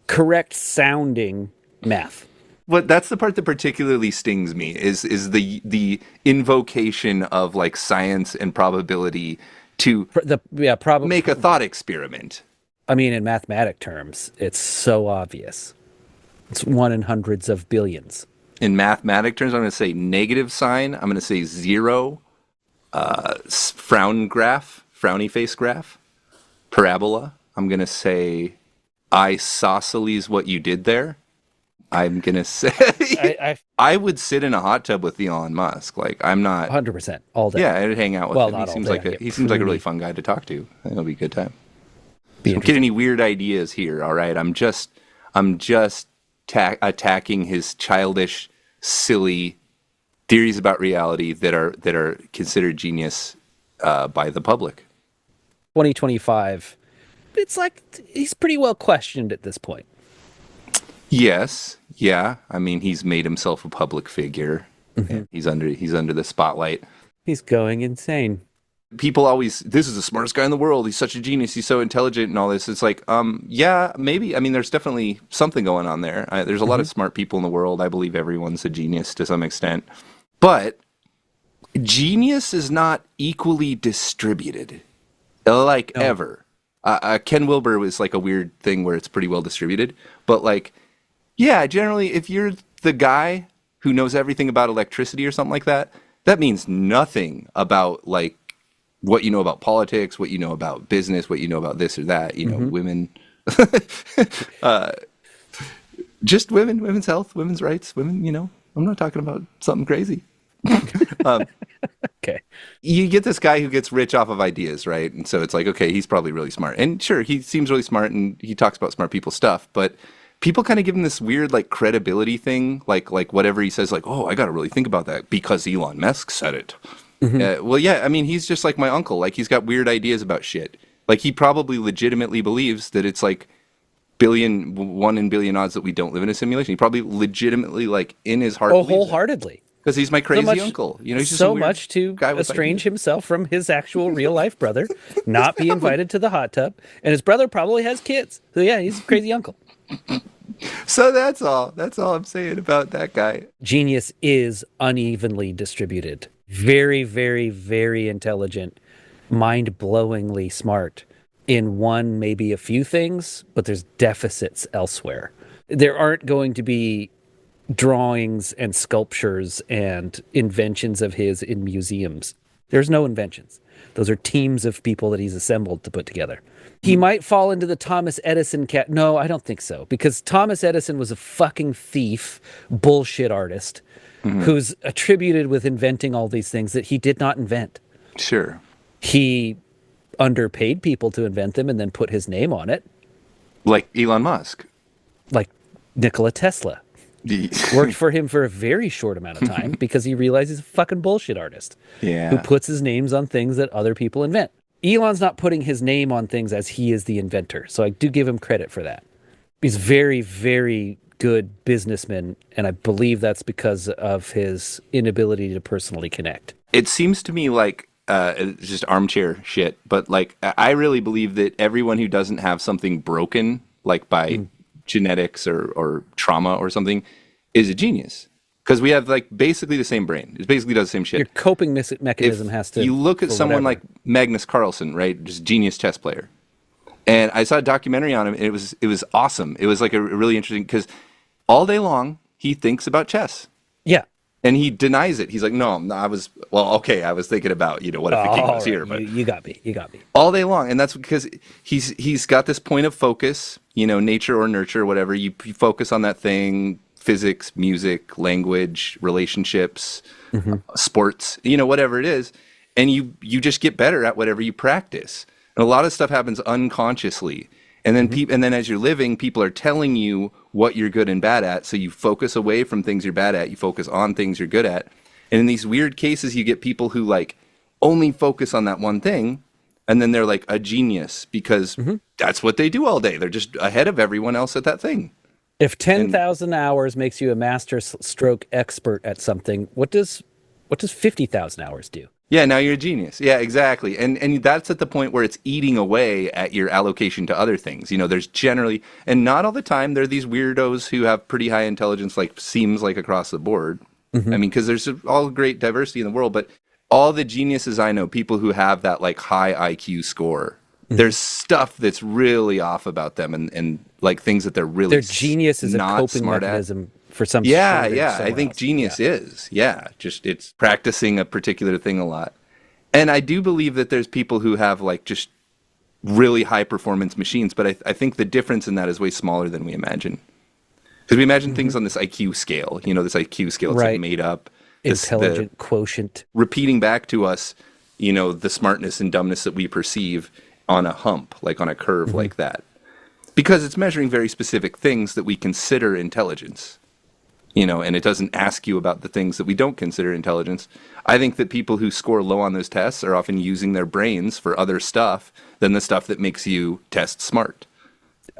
Speaker 3: correct sounding math.
Speaker 2: Well, that's the part that particularly stings me is the invocation of like science and probability to make a thought experiment.
Speaker 3: I mean, in mathematic terms, it's so obvious. It's 1 in hundreds of billions.
Speaker 2: In mathematic terms, I'm going to say negative sign. I'm going to say 0, frowny face graph, parabola. I'm going to say isosceles what you did there. I'm going to say I would sit in a hot tub with Elon Musk. Like, I'm not
Speaker 3: 100% all day.
Speaker 2: Yeah, I'd hang out with him. He seems like a really fun guy to talk to. I think it'll be a good time. Don't get any weird ideas here, all right? I'm just attacking his childish, silly theories about reality that are considered genius by the public.
Speaker 3: 2025. It's like he's pretty well questioned at this point.
Speaker 2: Yes, yeah. I mean, he's made himself a public figure. Mm-hmm. He's under the spotlight.
Speaker 3: He's going insane.
Speaker 2: People always, this is the smartest guy in the world. He's such a genius. He's so intelligent and all this. It's like, yeah, maybe. I mean, there's definitely something going on there. There's a lot of smart people in the world. I believe everyone's a genius to some extent. But genius is not equally distributed, like ever. Ken Wilber was like a weird thing where it's pretty well distributed. But like, yeah, generally, if you're the guy who knows everything about electricity or something like that, that means nothing about like what you know about politics, what you know about business, what you know about this or that, you know, women, just women, women's health, women's rights, women, you know, I'm not talking about something crazy.
Speaker 3: Okay.
Speaker 2: You get this guy who gets rich off of ideas, right? And so it's like, okay, he's probably really smart. And sure, he seems really smart and he talks about smart people stuff, but people kind of give him this weird like credibility thing, like whatever he says, like, oh, I got to really think about that because Elon Musk said it. Well, yeah, I mean, he's just like my uncle. Like, he's got weird ideas about shit. Like, he probably legitimately believes that it's like 1 in billion odds that we don't live in a simulation. He probably legitimately, like, in his heart,
Speaker 3: wholeheartedly.
Speaker 2: Because he's my crazy uncle. You know, he's just
Speaker 3: so much to estrange himself from his actual real life brother, not be invited to the hot tub, and his brother probably has kids. So yeah, he's a crazy uncle.
Speaker 2: So that's all. That's all I'm saying about that guy.
Speaker 3: Genius is unevenly distributed. Very, very, very intelligent, mind-blowingly smart in one, maybe a few things, but there's deficits elsewhere. There aren't going to be drawings and sculptures and inventions of his in museums. There's no inventions. Those are teams of people that he's assembled to put together. He might fall into the Thomas Edison No, I don't think so, because Thomas Edison was a fucking thief, bullshit artist who's attributed with inventing all these things that he did not invent.
Speaker 2: Sure.
Speaker 3: He underpaid people to invent them and then put his name on it.
Speaker 2: Like Elon Musk.
Speaker 3: Like Nikola Tesla. Worked for him for a very short amount of time because he realized he's a fucking bullshit artist who puts his names on things that other people invent. Elon's not putting his name on things as he is the inventor, so I do give him credit for that. He's very, very good businessman, and I believe that's because of his inability to personally connect.
Speaker 2: It seems to me like it's just armchair shit, but like I really believe that everyone who doesn't have something broken, like by genetics or trauma or something, is a genius. Because we have like basically the same brain. It basically does the same shit.
Speaker 3: Your coping mechanism has to.
Speaker 2: You look at someone like Magnus Carlsen, right? Just genius chess player. And I saw a documentary on him, and it was awesome. It was like a really interesting, because all day long he thinks about chess.
Speaker 3: Yeah.
Speaker 2: And he denies it. He's like, no, I was thinking about, what if the king was here? But
Speaker 3: you got me.
Speaker 2: All day long. And that's because he's got this point of focus, nature or nurture, whatever. You focus on that thing, physics, music, language, relationships, sports, whatever it is. And you just get better at whatever you practice. And a lot of stuff happens unconsciously. And then and then as you're living, people are telling you what you're good and bad at. So you focus away from things you're bad at. You focus on things you're good at. And in these weird cases, you get people who like only focus on that one thing. And then they're like a genius because that's what they do all day. They're just ahead of everyone else at that thing.
Speaker 3: If 10,000 hours makes you a master stroke expert at something, what does 50,000 hours do?
Speaker 2: Yeah, now you're a genius. Yeah, exactly. And that's at the point where it's eating away at your allocation to other things. There's generally, and not all the time, there are these weirdos who have pretty high intelligence, like seems like across the board. I mean, because there's all great diversity in the world, but all the geniuses I know, people who have that like high IQ score, there's stuff that's really off about them and like things that they're really
Speaker 3: Their genius is a
Speaker 2: not
Speaker 3: coping
Speaker 2: smart
Speaker 3: mechanism for some
Speaker 2: Yeah,
Speaker 3: shortage
Speaker 2: yeah. I
Speaker 3: somewhere
Speaker 2: think
Speaker 3: else.
Speaker 2: genius is. Yeah. Just it's practicing a particular thing a lot. And I do believe that there's people who have like just really high performance machines, but I think the difference in that is way smaller than we imagine. Because we imagine things on this IQ scale, this IQ scale it's like
Speaker 3: Right.
Speaker 2: made up.
Speaker 3: Intelligent quotient.
Speaker 2: Repeating back to us, the smartness and dumbness that we perceive on a hump, like on a curve like that. Because it's measuring very specific things that we consider intelligence. And it doesn't ask you about the things that we don't consider intelligence. I think that people who score low on those tests are often using their brains for other stuff than the stuff that makes you test smart.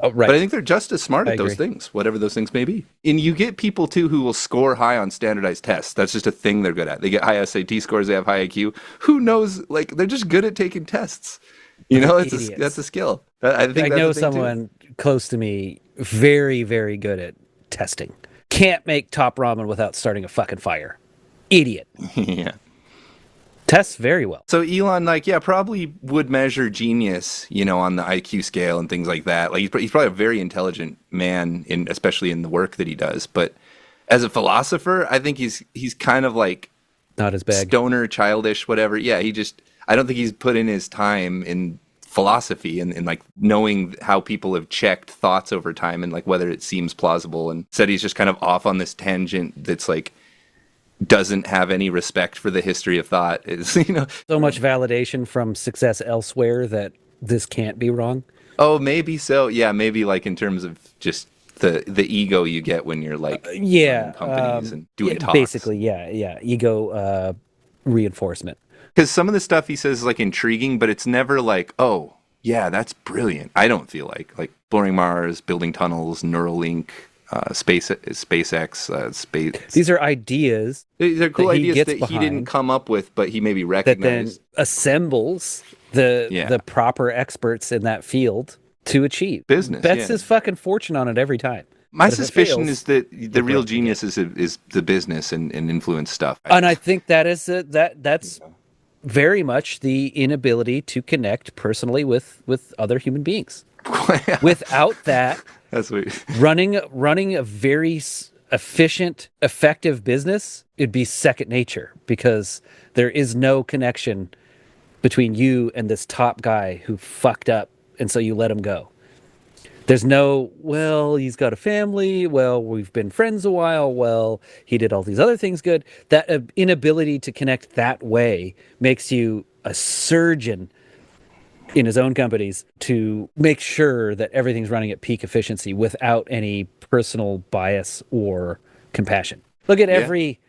Speaker 3: Oh, right.
Speaker 2: But I think they're just as smart
Speaker 3: I
Speaker 2: at those
Speaker 3: agree.
Speaker 2: things, whatever those things may be. And you get people, too, who will score high on standardized tests. That's just a thing they're good at. They get high SAT scores, they have high IQ. Who knows? Like, they're just good at taking tests.
Speaker 3: Idiots.
Speaker 2: That's a skill. I think
Speaker 3: I
Speaker 2: that's
Speaker 3: know
Speaker 2: a thing,
Speaker 3: someone close to me very, very good at testing. Can't make top ramen without starting a fucking fire. Idiot.
Speaker 2: too. Yeah.
Speaker 3: Tests very well.
Speaker 2: So Elon, probably would measure genius, on the IQ scale and things like that. Like he's probably a very intelligent man, especially in the work that he does. But as a philosopher, I think he's kind of like
Speaker 3: Not his bag.
Speaker 2: stoner, childish, whatever. Yeah, I don't think he's put in his time in philosophy and like knowing how people have checked thoughts over time and like whether it seems plausible. And said he's just kind of off on this tangent that's like doesn't have any respect for the history of thought. Is
Speaker 3: So much validation from success elsewhere that this can't be wrong.
Speaker 2: Oh, maybe so. Yeah, maybe like in terms of just the ego you get when you're like
Speaker 3: Yeah.
Speaker 2: running companies and doing talks.
Speaker 3: Basically, yeah. Ego reinforcement.
Speaker 2: Because some of the stuff he says is like intriguing, but it's never like, oh, yeah, that's brilliant. I don't feel like exploring Mars, building tunnels, Neuralink, SpaceX, space.
Speaker 3: These are ideas
Speaker 2: They're cool
Speaker 3: that he
Speaker 2: ideas
Speaker 3: gets
Speaker 2: that he didn't
Speaker 3: behind,
Speaker 2: come up with, but he maybe
Speaker 3: that then
Speaker 2: recognized.
Speaker 3: assembles the proper experts in that field to achieve.
Speaker 2: Business,
Speaker 3: Bets
Speaker 2: yeah.
Speaker 3: his fucking fortune on it every time.
Speaker 2: My
Speaker 3: But if it
Speaker 2: suspicion
Speaker 3: fails,
Speaker 2: is that the real
Speaker 3: broke again.
Speaker 2: genius is the business and influence stuff.
Speaker 3: And I think that's very much the inability to connect personally with other human beings. Without that,
Speaker 2: That's what.
Speaker 3: running a very efficient, effective business, it'd be second nature because there is no connection between you and this top guy who fucked up, and so you let him go. There's no, well, he's got a family. Well, we've been friends a while. Well, he did all these other things good. That inability to connect that way makes you a surgeon in his own companies to make sure that everything's running at peak efficiency without any personal bias or compassion. Look at every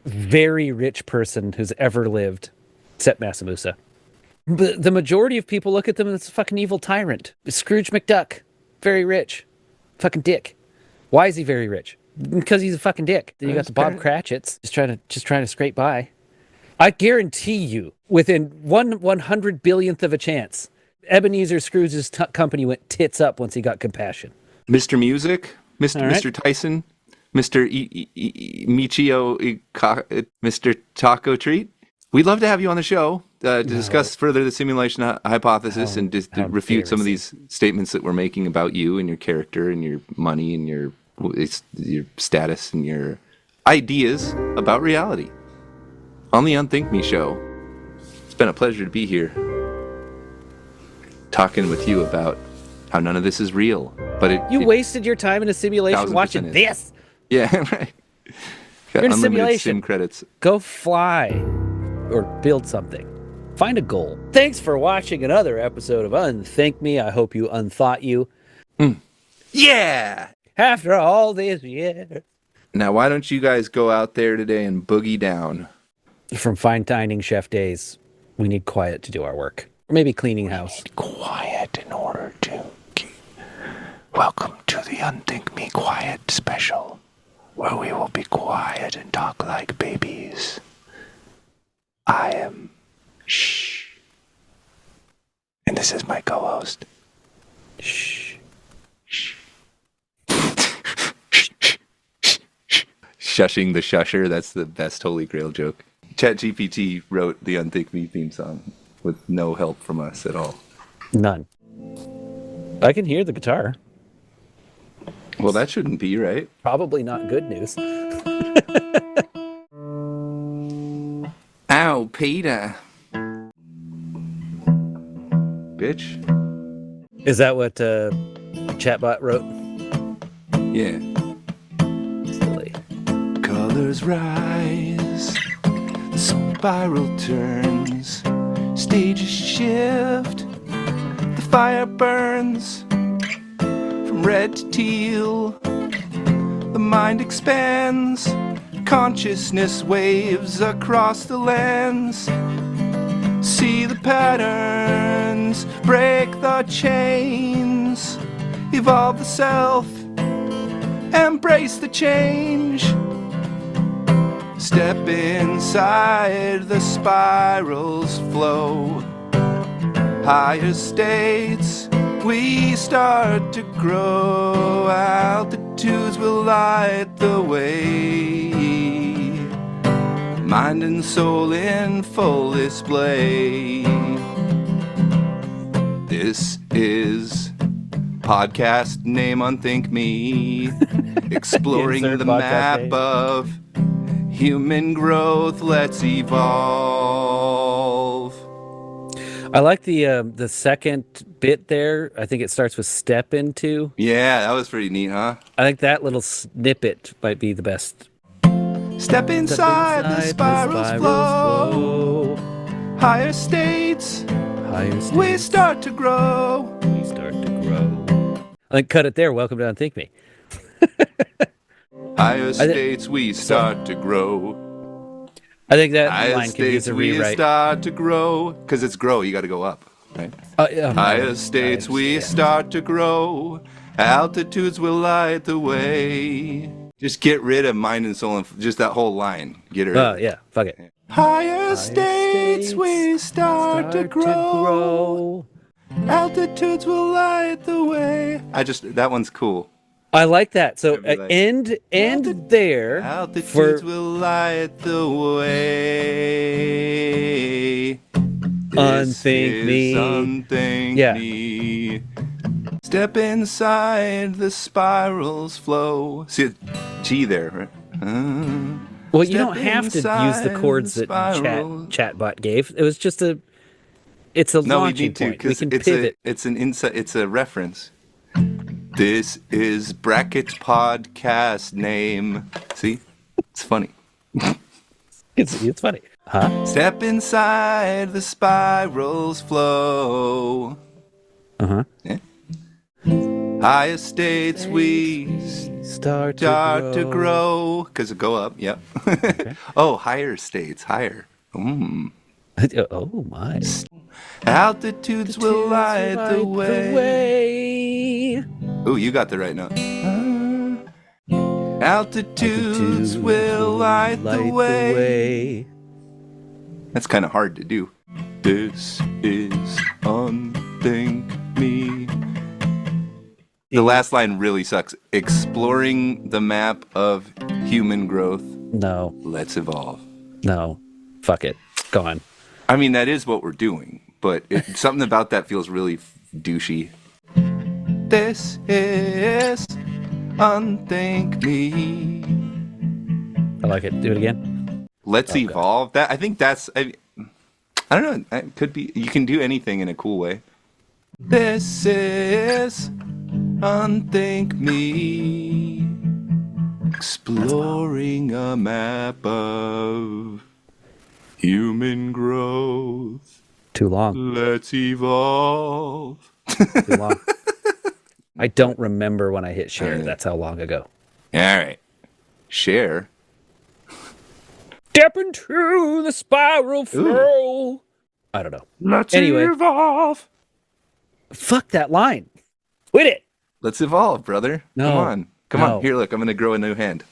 Speaker 3: very rich person who's ever lived, except Massa Musa. But the majority of people look at them as a fucking evil tyrant. Scrooge McDuck, very rich, fucking dick. Why is he very rich? Because he's a fucking dick. Then you got the Bob Cratchits just trying to scrape by. I guarantee you, within 100 billionth of a chance, Ebenezer Scrooge's company went tits up once he got compassion.
Speaker 2: Mr. Music, Mr.
Speaker 3: All right.
Speaker 2: Mr. Tyson, Mr. Michio, Mr. Taco Treat. We'd love to have you on the show to discuss further the simulation hypothesis and just to refute some of these statements that we're making about you and your character and your money and your status and your ideas about reality on the unThinkMe show. It's been a pleasure to be here talking with you about how none of this is real. But
Speaker 3: You wasted your time in a simulation
Speaker 2: 1000%
Speaker 3: watching
Speaker 2: is.
Speaker 3: this.
Speaker 2: Yeah, right. Got
Speaker 3: You're in a
Speaker 2: unlimited
Speaker 3: simulation.
Speaker 2: sim credits.
Speaker 3: Go fly or build something. Find a goal. Thanks for watching another episode of unThinkMe. I hope you unthought you.
Speaker 2: Yeah!
Speaker 3: After all these years.
Speaker 2: Now, why don't you guys go out there today and boogie down?
Speaker 3: From fine dining chef days, we need quiet to do our work. Or maybe cleaning house.
Speaker 2: Quiet in order to keep Welcome to the UnThinkMe Quiet special, where we will be quiet and talk like babies. I am Shh. And this is my co-host. Shh. Shh. Shushing the shusher, that's the best Holy Grail joke. ChatGPT wrote the UnThinkMe theme song with no help from us at all.
Speaker 3: None. I can hear the guitar.
Speaker 2: Well, that shouldn't be, right?
Speaker 3: Probably not good news.
Speaker 2: Ow, Peter. Bitch.
Speaker 3: Is that what Chatbot wrote?
Speaker 2: Yeah.
Speaker 3: Silly.
Speaker 2: Colors rise, the spiral turns, stages shift, the fire burns, from red to teal, the mind expands, consciousness waves across the lens, see the patterns, break the chains, evolve the self, embrace the change. Step inside, the spirals flow. Higher states, we start to grow. Altitudes will light the way. Mind and soul in full display. This is podcast name UnThinkMe, exploring
Speaker 3: Insert
Speaker 2: the
Speaker 3: podcast
Speaker 2: map
Speaker 3: name.
Speaker 2: of human growth. Let's evolve.
Speaker 3: I like the second bit there. I think it starts with step into.
Speaker 2: Yeah, that was pretty neat, huh?
Speaker 3: I think that little snippet might be the best.
Speaker 2: Step inside, the spirals flow. Higher states,
Speaker 3: Higher states.
Speaker 2: we start to grow.
Speaker 3: We start to grow. I think cut it there. Welcome to UnThinkMe.
Speaker 2: Higher states, we start to grow.
Speaker 3: I think that
Speaker 2: Higher
Speaker 3: line could use
Speaker 2: states,
Speaker 3: a
Speaker 2: we
Speaker 3: rewrite.
Speaker 2: start to grow. Because it's grow, you got to go up, right?
Speaker 3: Yeah.
Speaker 2: Higher states, we start to grow. Altitudes will light the way. Just get rid of mind and soul, and just that whole line. Get rid of it.
Speaker 3: Yeah. Fuck it.
Speaker 2: Higher states, we start to grow. Altitudes will light the way. That one's cool.
Speaker 3: I like that. So
Speaker 2: I'd be like,
Speaker 3: end there.
Speaker 2: Altitudes will light the way.
Speaker 3: UnThinkMe.
Speaker 2: UnThinkMe.
Speaker 3: Yeah.
Speaker 2: Step inside, the spirals flow. See, G there, right?
Speaker 3: Well, you
Speaker 2: Step
Speaker 3: don't have to use the
Speaker 2: inside
Speaker 3: chords
Speaker 2: the
Speaker 3: that
Speaker 2: spiral.
Speaker 3: Chatbot gave. It was just it's a
Speaker 2: No, we
Speaker 3: launching
Speaker 2: need to
Speaker 3: point. We
Speaker 2: because
Speaker 3: can pivot.
Speaker 2: it's a reference. This is brackets podcast name. See, it's funny.
Speaker 3: It's funny. Huh?
Speaker 2: Step inside, the spirals flow.
Speaker 3: Uh-huh.
Speaker 2: Yeah. Higher states, we
Speaker 3: Start
Speaker 2: to grow. Because it go up, yep.
Speaker 3: Okay.
Speaker 2: Oh, higher states, higher.
Speaker 3: Oh my.
Speaker 2: Altitudes will light the way. Ooh, you got the right note. Altitudes will light the way. That's kind of hard to do. This is UnThinkMe. The last line really sucks. Exploring the map of human growth.
Speaker 3: No.
Speaker 2: Let's evolve.
Speaker 3: No. Fuck it. Gone.
Speaker 2: I mean, that is what we're doing, but something about that feels really douchey. This is UnThinkMe.
Speaker 3: I like it. Do it again.
Speaker 2: Let's evolve. I think that's. I don't know. It could be. You can do anything in a cool way. This is UnThinkMe. Exploring a map of human growth.
Speaker 3: Too long.
Speaker 2: Let's evolve.
Speaker 3: Too long. I don't remember when I hit share.
Speaker 2: Alright.
Speaker 3: That's how long ago.
Speaker 2: All right. Share.
Speaker 3: Step into the spiral flow. I don't know.
Speaker 2: Let's
Speaker 3: Anyway.
Speaker 2: evolve.
Speaker 3: Fuck that line. Quit it.
Speaker 2: Let's evolve, brother.
Speaker 3: No,
Speaker 2: Come on. Come
Speaker 3: no.
Speaker 2: on. Here, look, I'm going to grow a new hand.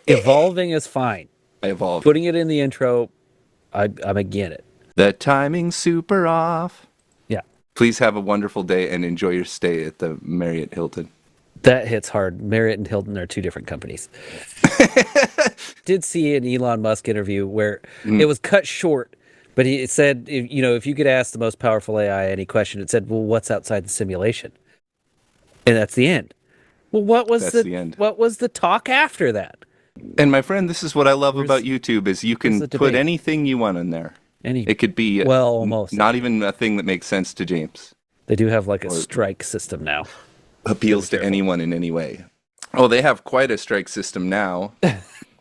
Speaker 3: Evolving is fine.
Speaker 2: I evolved.
Speaker 3: Putting it in the intro, I'm against it.
Speaker 2: The timing's super off.
Speaker 3: Yeah.
Speaker 2: Please have a wonderful day and enjoy your stay at the Marriott Hilton.
Speaker 3: That hits hard. Marriott and Hilton are two different companies. Did see an Elon Musk interview where it was cut short, but he said, if you could ask the most powerful AI any question, it said, well, what's outside the simulation? And that's the end. Well, what was
Speaker 2: That's the end.
Speaker 3: What was the talk after that?
Speaker 2: And my friend, this is what I love about YouTube is you can
Speaker 3: the
Speaker 2: put
Speaker 3: debate?
Speaker 2: anything you want in there. It could be
Speaker 3: almost
Speaker 2: not even a thing that makes sense to James.
Speaker 3: They do have like a strike system now.
Speaker 2: Appeals to anyone in any way. Oh, they have quite a strike system now.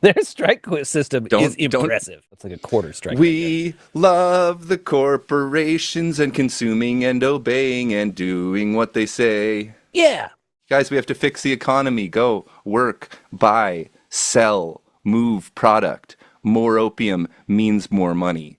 Speaker 3: Their strike system is
Speaker 2: Don't-
Speaker 3: impressive. It's like a quarter strike.
Speaker 2: We love the corporations and consuming and obeying and doing what they say.
Speaker 3: Yeah.
Speaker 2: Guys, we have to fix the economy. Go work, buy, sell, move product. More opium means more money.